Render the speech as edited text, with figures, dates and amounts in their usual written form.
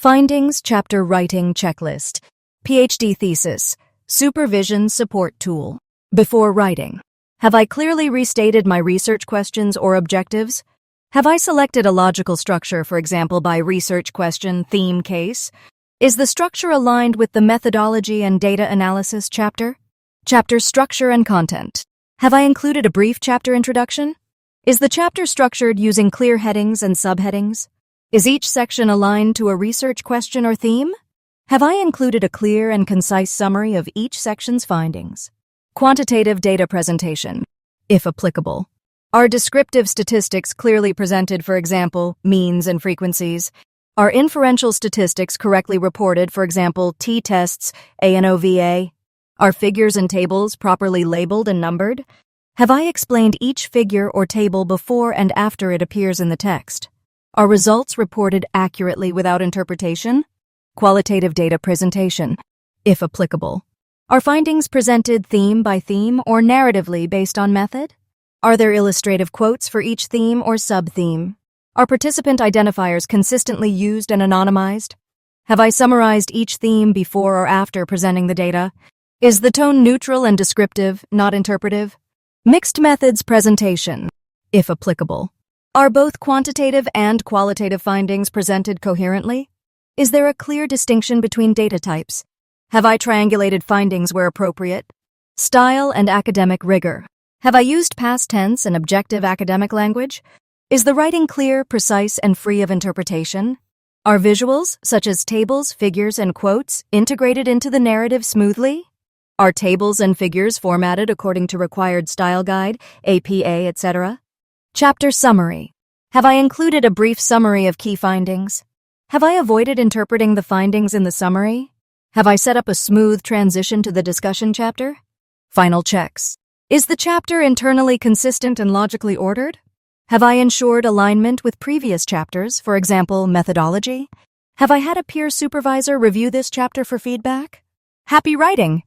Findings Chapter Writing Checklist. PhD Thesis. Supervision Support Tool. Before writing. Have I clearly restated my research questions or objectives? Have I selected a logical structure, for example, by research question, theme, case? Is the structure aligned with the methodology and data analysis chapter? Chapter Structure and Content. Have I included a brief chapter introduction? Is the chapter structured using clear headings and subheadings? Is each section aligned to a research question or theme? Have I included a clear and concise summary of each section's findings? Quantitative data presentation, if applicable. Are descriptive statistics clearly presented, for example, means and frequencies? Are inferential statistics correctly reported, for example, t-tests, ANOVA? Are figures and tables properly labeled and numbered? Have I explained each figure or table before and after it appears in the text? Are results reported accurately without interpretation? Qualitative data presentation, if applicable. Are findings presented theme by theme or narratively based on method? Are there illustrative quotes for each theme or sub-theme? Are participant identifiers consistently used and anonymized? Have I summarized each theme before or after presenting the data? Is the tone neutral and descriptive, not interpretive? Mixed methods presentation, if applicable. Are both quantitative and qualitative findings presented coherently? Is there a clear distinction between data types? Have I triangulated findings where appropriate? Style and academic rigor. Have I used past tense and objective academic language? Is the writing clear, precise, and free of interpretation? Are visuals, such as tables, figures, and quotes, integrated into the narrative smoothly? Are tables and figures formatted according to required style guide, APA, etc.? Chapter Summary. Have I included a brief summary of key findings? Have I avoided interpreting the findings in the summary? Have I set up a smooth transition to the discussion chapter? Final checks. Is the chapter internally consistent and logically ordered? Have I ensured alignment with previous chapters, for example, methodology? Have I had a peer supervisor review this chapter for feedback? Happy writing!